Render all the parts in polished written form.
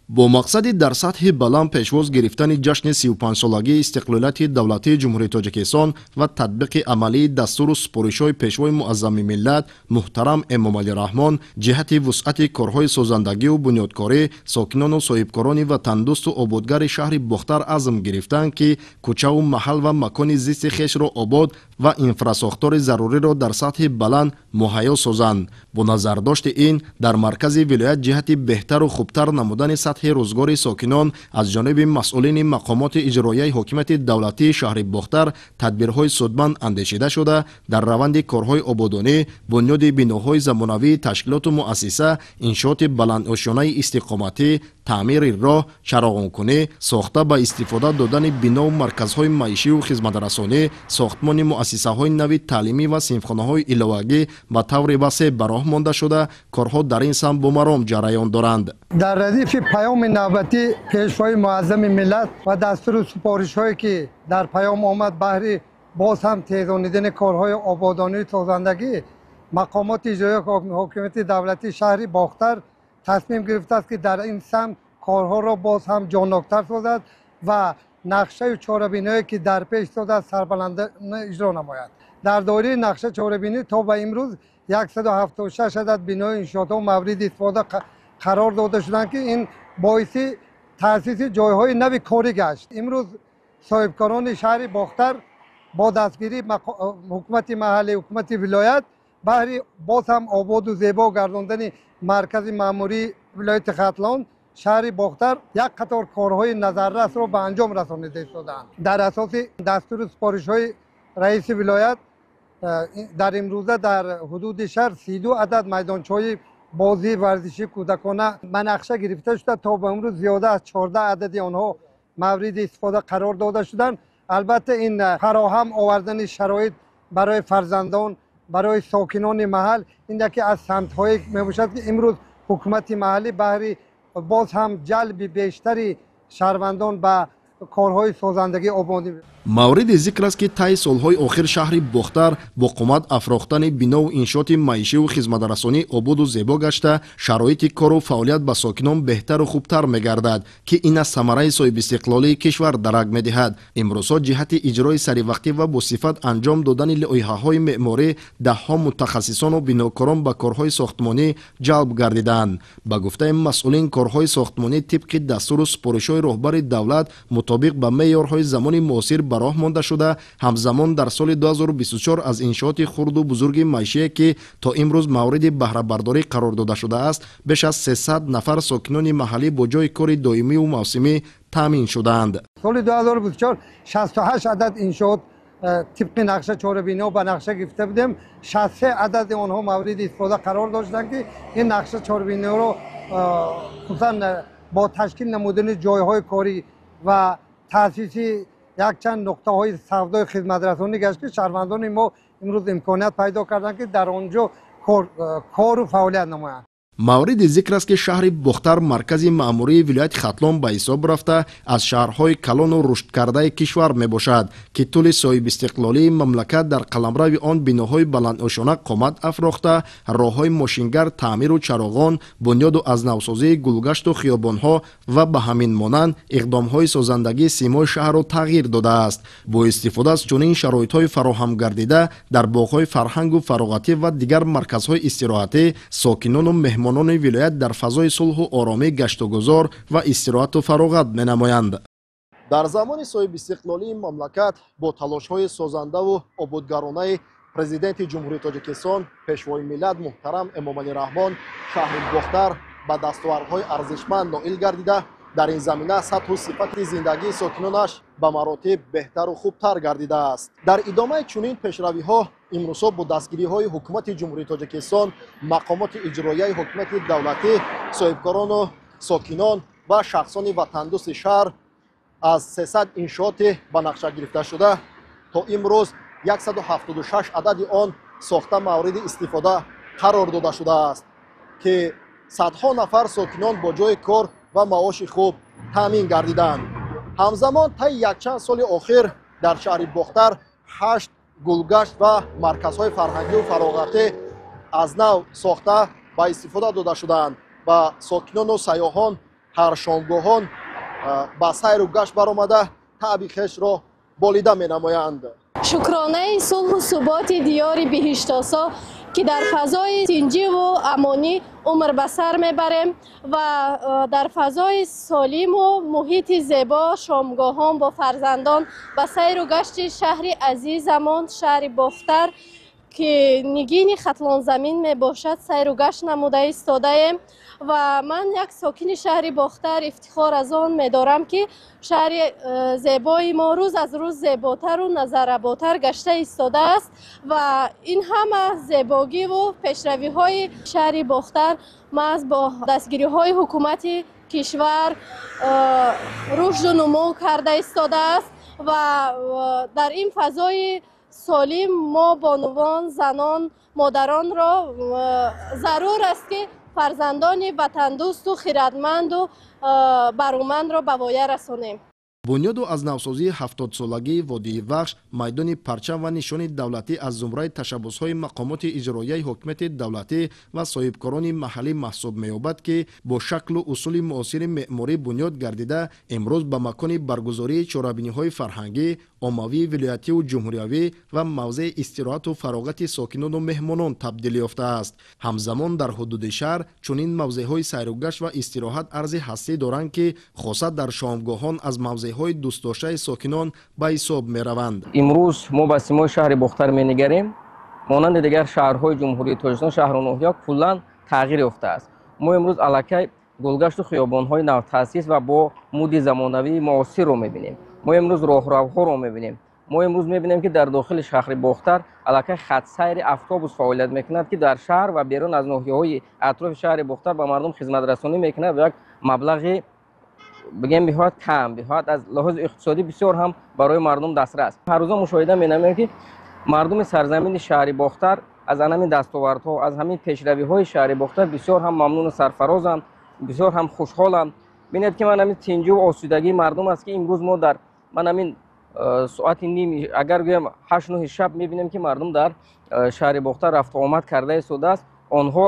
با مقصد در سطح بلند پیشواز گرفتن جشن 35 سالگی استقلالیت دولتی جمهوری تاجیکستان و تطبیق عملی دستور سپارش‌های پیشوای معظم ملت محترم امامعلی رحمان جهت وسعت کارهای سازندگی و بنیادکاری ساکنان و صاحبکاران وطندوست و آبادگر شهر باختر عزم گرفتند که کوچه و محل و مکان زیست خویش را آباد و انفراساختار ضروری را در سطح بلند مهیا سازند. با نظرداشت این در مرکز ولایت جهت بهتر و خوبتر نمودن سطح روزگار ساکنان از جانب مسئولین مقامات اجرایی حکومت دولتی شهر باختر تدبیرهای سودمند اندیشیده شده در روند کارهای آبادانی، بنیاد بناهای زمانوی، تشکیلات و مؤسسه، انشاءات بلندآشیانه استقامتی، تعمیر راه، چراغانکنی، ساخته با استفاده دادن بنا و مرکزهای معیشی و خدمترسانی، ساختمان مؤسسه‌های نوی تعلیمی و صنفخانه‌های علاوگی به طور وسیع به راه مانده شده، کارها در این سمت به مرام جریان دارند. در ردیف پیام نوبتی پیشوای معظم ملت و دستور سپارش‌هایی که در پیام آمد بهر باز هم تیزانیدن کارهای آبادانی سازندگی، مقامات اجرایی حکومت دولتی شهر باختر تصمیم گرفته است که در این سمت کارها را باز هم جان‌ناک‌تر سازد و نقشه چاره‌بینی که در پیش داده سربلندانه اجرا نماید. در دایره نقشه چاره‌بینی تا به امروز 176 عدد بنای انشاءات و مورد استفاده قرار داده شدند که این باعث تأسیس جایهای نو کاری گشت. امروز صاحبکاران شهر باختر با دستگیری حکومت محلی، حکومت ولایت بهر باز هم آباد و زیبا گرداندن مرکز مأموری ولایت ختلان شهر باختر یک قطار کارهای نظررس را به انجام رسانیده شدند. در اساس دستور سپارش‌های رئیس ولایت در امروزه در حدود شهر 32 عدد میدانچه‌های بازی ورزشی کودکانه به نقشه گرفته شده تا به امروز زیاده از 14 عدد آنها مورد استفاده قرار داده شدند. البته این فراهم آوردن شرایط برای فرزندان، برای ساکنان محل این که از سمت‌هایی میباشد که امروز حکومت محلی بهر باز هم جلب بیشتری شهروندان به کارهای سازندگی آبادی. مورد ذکر است که طی سالهای آخر شهر باختر با قامت افراختن بنا و انشاءات معیشی و خدمترسانی آباد و زیبا گشته شرایط کار و فعالیت به ساکنان بهتر و خوبتر میگردد که این از ثمره صاحب استقلالی کشور درک میدهد. امروزها جهت اجرای سریوقتی و با صفت انجام دادن لایحه‌های معماری دهها متخصصان و بناکاران به کارهای ساختمانی جلب گردیدند. به گفته مسئولین کارهای ساختمانی طبق دستور و سپارش‌های رهبر دولت مطابق به معیارهای زمان معاصر راه مانده شده، همزمان در سال 2024 از انشاءات خرد و بزرگ معیشی که تا امروز مورد بهره برداری قرار داده شده است بیش از 300 نفر ساکنان محلی با جای کار دائمی و موسمی تامین شدند. سال 2024 68 عدد انشاءات طبق نقشه چاره‌بینی و به نقشه گرفته بودیم. 63 عدد آنها مورد استفاده قرار داشتند که این نقشه چاره‌بینی رو خصوصا با تشکیل نمودن جایهای کاری و تأسیس یک چند نقطه های سودای خدمترسانی گشت که شهروندان ما امروز امکانیت پیدا کردند که در آنجا کار و فعالیت نمایند. مورد ذکر است که شهر باختر مرکز مأموری ولایت ختلان به حساب رفته از شهرهای کلان و رشد کرده کشور می باشد که طول صاحب استقلالی مملکت در قلمرو آن بناهای بلندآشانه قامت افراخته، راههای ماشینگر، تعمیر و چراغان، بنیاد و از نوسازی گلگشت و خیابانها و به همین مانند اقدامهای سازندگی سیمای شهر را تغییر داده است. با استفاده از چنین شرایطهای فراهم گردیده در باغ‌های فرهنگ و فراغتی و دیگر مرکزهای استراحتی ساکنان و مهمانان ولایت در فضای صلح و آرامی گشت و گذار و استراحت و فراغت می‌نمایند. در زمان صاحب استقلالی مملکت با تلاش‌های سازنده و آبادگرانه پرزیدنت جمهوری تاجیکستان پیشوای ملت محترم امامعلی رحمان شهر باختر به دستاوردهای ارزشمند نائل گردیده در این زمینه سطح و صفت زندگی ساکنانش به مراتب بهتر و خوبتر گردیده است. در ادامه چنین پیشروی‌ها امروزها با دستگیری‌های حکومت جمهوری تاجیکستان، مقامات اجرایی حکومت دولتی، صاحبکاران و ساکنان و شخصان وطندوست شهر از 300 انشاءات به نقشه گرفته شده تا امروز 176 عدد آن ساخته مورد استفاده قرار داده شده است که صدها نفر ساکنان با جای کار و معاش خوب تامین گردیدند. همزمان طی یک چند سال اخیر در شهر باختر 8 گلگشت و مرکزهای فرهنگی و فراغتی از نو ساخته و استفاده داده شدند و ساکنان و سیاحان ҳар шомгоҳон ба сайру гашт баромада таъби хешро болида менамоянд. шукронаи сулҳу суботи диёри биҳиштосо ки дар фазои тинҷиву амонӣ умр ба сар мебарем ва дар фазои солиму муҳити зебо шомгоҳон бо фарзандон ба сайру гашти шаҳри азизамон шаҳри Бохтар ки нигини хатлонзамин мебошад сайру гашт намуда истодаем ва ман як сокини шаҳри Бохтар ифтихор аз он медорам ки шаҳри зебои мо рӯз аз рӯз зеботару назарработар гашта истодааст ва ин ҳама зебогиву пешравиҳои шаҳри Бохтар маҳз бо дастгириҳои ҳукумати кишвар рушду нумӯ карда истодааст ва дар ин фазои солим мо бонувон занон модаронро зарур аст ки фарзандони ватандӯсту хиратманду барумандро ба воя расонем. бунёду аз навсозии 70-солагии водии вахш майдони парчам ва нишони давлатӣ аз зумраи ташаббусҳои мақомоти иҷроияи ҳокимияти давлатӣ ва соҳибкорони маҳаллӣ маҳсуб меёбад ки бо шаклу усули муосири меъморӣ бунёд гардида имрӯз ба макони баргузории чорабиниҳои фарҳангӣ оммавӣ вилоятиву ҷумҳуриявӣ ва мавзеи истироҳату фароғати сокинону меҳмонон табдил ёфтааст. ҳамзамон дар ҳудуди шаҳр чунин мавзеъҳои сайругашт ва истироҳат арзи ҳастӣ доранд ки хоса дар шомгоҳон аз мавзеъҳои дӯстдоштаи сокинон ба ҳисоб мераванд. имрӯз мо ба симои шаҳри Бохтар менигарем. монанди дигар шаҳрҳои ҷумҳурии Тоҷикистон шаҳру ноҳия куллан тағйир ёфтааст. мо имрӯз аллакай гулгашту хиёбонҳои навтаъсис ва бо муди замонавии муосирро мебинем. мо имрӯз роҳравҳоро мебинем. мо имрӯз мебинем ки дар дохили шаҳри Бохтар аллакай хатсайри автобус фаъолият мекунад ки дар шаҳр ва берун аз ноҳияҳои атрофи шаҳри Бохтар ба мардум хизматрасонӣ мекунад ва як маблағи бигем биҳоят кам, биҳоят аз лиҳози иқтисодӣ бисёр ҳам барои мардум дастрас. ҳаррӯза мушоҳида менамоем ки мардуми сарзамини шаҳри Бохтар аз ҳамин дастовардҳо, аз ҳамин пешравиҳои шаҳри Бохтар бисёр ҳам мамнуну сарфарозанд, бисёр ҳам хушҳоланд. бинед ки ман ҳамин тинҷиву осудагии мардум аст ки имрӯз мо дар ман ҳамин соати ним агар гӯям 8-9 шаб мебинем ки мардум дар шаҳри Бохтар рафту омад карда истодааст. онҳо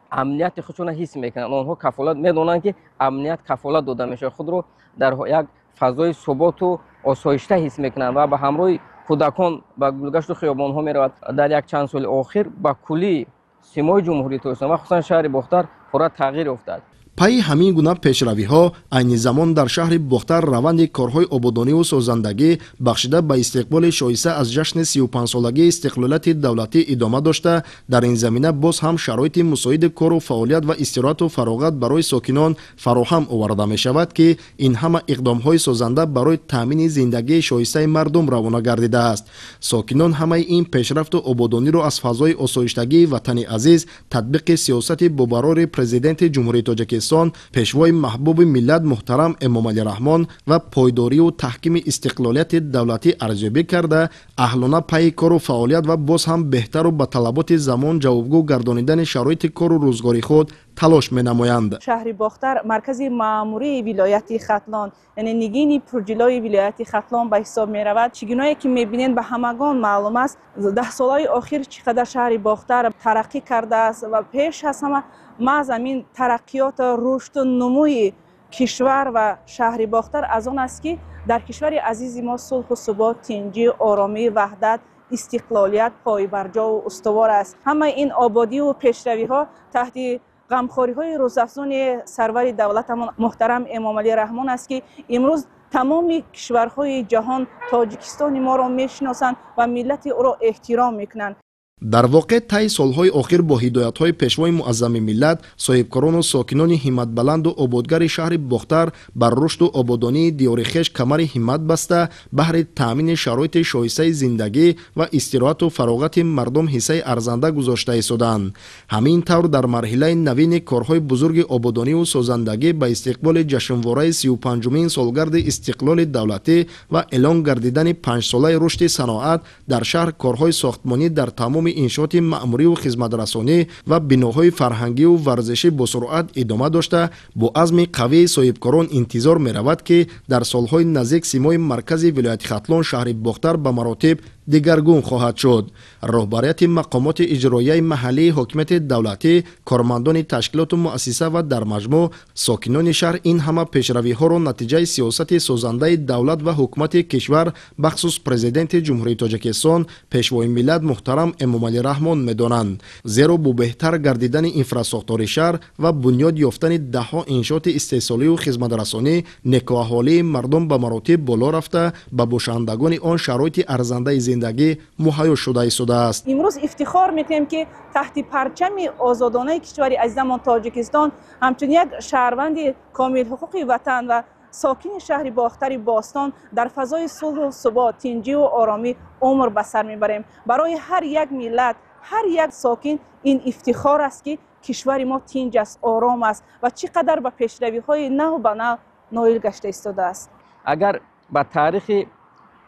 амнияти худшона ҳис мекунанд. онҳо кафолат медонанд ки амният кафолат дода мешавад. худро дар як фазои суботу осоишта ҳис мекунанд ва ба ҳамроҳи кӯдакон ба гулгашту хиёбонҳо меравад. дар як чанд соли охир ба кулли симои ҷумҳурии Тоҷикистон ва хусусан шаҳри Бохтар пурра тағйир ёфтааст. пайи ҳамин гуна пешравиҳо айни замон дар шаҳри Бохтар раванди корҳои ободониву созандагӣ бахшида ба истиқболи шоиста аз ҷашни 35-солагии истиқлолияти давлатӣ идома дошта, дар ин замина боз ҳам шароити мусоиди кору фаъолият ва истироҳату фароғат барои сокинон фароҳам оварда мешавад ки ин ҳама иқдомҳои созанда барои таъмини зиндагии шоистаи мардум равона гардидааст. сокинон ҳамаи ин пешрафту ободониро аз фазои осоиштагии ватани азиз, татбиқи сиёсати бобарори президенти ҷумҳурии Тоҷикистон, пешвои маҳбуби миллат муҳтарам Эмомалӣ Раҳмон ва пойдорию таҳкими истиқлолияти давлатӣ арзёбӣ карда, аҳлона пайи кору фаъолият ва боз ҳам беҳтару ба талаботи замон ҷавобгӯ гардонидани шароити кору рӯзгори худ талош менамоянд. шаҳри Бохтар маркази маъмурии вилояти Хатлон, яъне нигини пурҷилои вилояти Хатлон ба ҳисоб меравад. чигиное ки мебинед ба ҳамагон маълум аст. 10 солаи охир чӣ қадар шаҳри Бохтар тараққӣ кардааст ва пеш аз ҳама маҳз амин тараққиёт рушду нумӯи кишвар ва шаҳри Бохтар аз он аст ки дар кишвари азизи мо сулҳу субот, тинҷӣ, оромӣ, ваҳдат, истиқлолият пойбарҷову устувор аст. ҳамаи ин ободиву пешравиҳо таҳти ғамхориҳои рӯзафзуни сарвари давлатамон муҳтарам Эмомалӣ Раҳмон аст ки имрӯз тамоми кишварҳои ҷаҳон Тоҷикистони моро мешиносанд ва миллати ӯро эҳтиром мекунанд. дар воқеъ таи солҳои охир бо ҳидоятҳои пешвои муаззами миллат, соҳибкорону сокинони ҳиматбаланду ободгари шаҳри Бохтар бар рушду ободонии диёри хеш камари ҳиммат баста, баҳри таъмини шароити шоистаи зиндагӣ ва истироҳату фароғати мардум ҳиссаи арзанда гузошта истоданд. ҳамин тавр дар марҳилаи навини корҳои бузурги ободониву созандагӣ ба истиқболи ҷашнвораи 35-умин солгарди истиқлоли давлатӣ ва эълон гардидани 5-солаи рушди саноат дар шаҳр корҳои сохтмонӣ дар тамоми иншооти маъмурию хизматрасонӣ ва биноҳои фарҳангию варзишӣ босуръат идома дошта, бо азми қавии соҳибкорон интизор меравад ки дар солҳои наздик симои маркази вилояти Хатлон шаҳри Бохтар ба маротиб дигаргун хоҳад шуд. роҳбарияти мақомоти иҷроияи маҳаллии ҳокимияти давлатӣ, кормандони ташкилоту муассиса ва дар маҷмӯъ сокинони шаҳр ин ҳама пешравиҳоро натиҷаи сиёсати созандаи давлат ва ҳукумати кишвар бахусус президенти ҷумҳурии Тоҷикистон пешвои миллат муҳтарам Эмомалӣ Раҳмон медонанд. зеро бо беҳтар гардидани инфраструктураи шаҳр ва бунёд ёфтани даҳҳо иншооти истеҳсоливу хизматрасонӣ некоаҳолии мардум ба маротиб боло рафта ба бошандагони он шароити арзандаи зиндагӣ муҳайё шуда истодааст. имрӯз ифтихор мекунем ки таҳти парчами озодонаи кишвари азизамон Тоҷикистон ҳамчун як шаҳрванди комилҳуқуқи ватан ва сокини шаҳри бохтари Бостон дар фазои сулҳу субот, тинҷиву оромӣ умр ба сар мебарем. барои ҳар як миллат, ҳар як сокин ин ифтихор аст ки кишвари мо тинҷ аст, ором аст ва чӣ қадар ба пешравиҳои нав ба нав ноил гашта истодааст. агар ба таърихи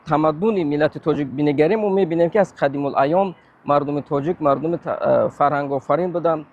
тамаддуни миллати тоҷик бинигарем мо мебинем ки аз қадимулайём мардуми тоҷик мардуми фарҳангофарин буданд,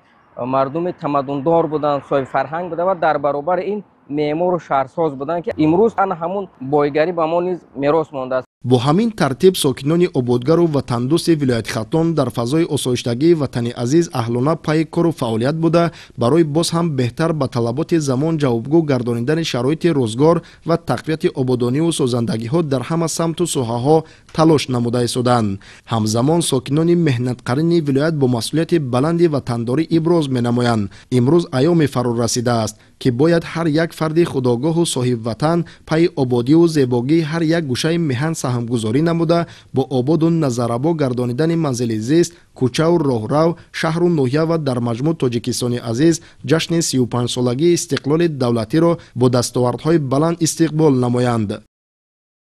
мардуми тамаддундор буданд, соҳиби фарҳанг буданд ва дар баробари ин меъмору шаҳрсоз буданд ки имрӯз ана ҳамун бойгарӣ ба мо низ мерос мондааст. бо ҳамин тартиб сокинони ободгару ватандӯсти вилояти Хатлон дар фазои осоиштагии ватани азиз аҳлона пайи кору фаъолият буда барои боз ҳам беҳтар ба талаботи замон ҷавобгӯ гардонидани шароити рӯзгор ва тақвияти ободониву созандагиҳо дар ҳама самту соҳаҳо талош намуда истоданд. ҳамзамон сокинони меҳнатқарини вилоят бо масъулияти баланди ватандорӣ иброз менамоянд. имрӯз айёми фаро расидааст ки бояд ҳар як фарди худогоҳу соҳибватан пайи ободиву зебогии ҳар як гӯшаи меҳан ҳамгузорӣ намуда бо ободу назарабо гардонидани манзили зист, кӯчаву роҳрав, шаҳру ноҳия ва дар маҷмӯъ Тоҷикистони азиз ҷашни 35-солагии истиқлоли давлатиро бо дастовардҳои баланд истиқбол намоянд.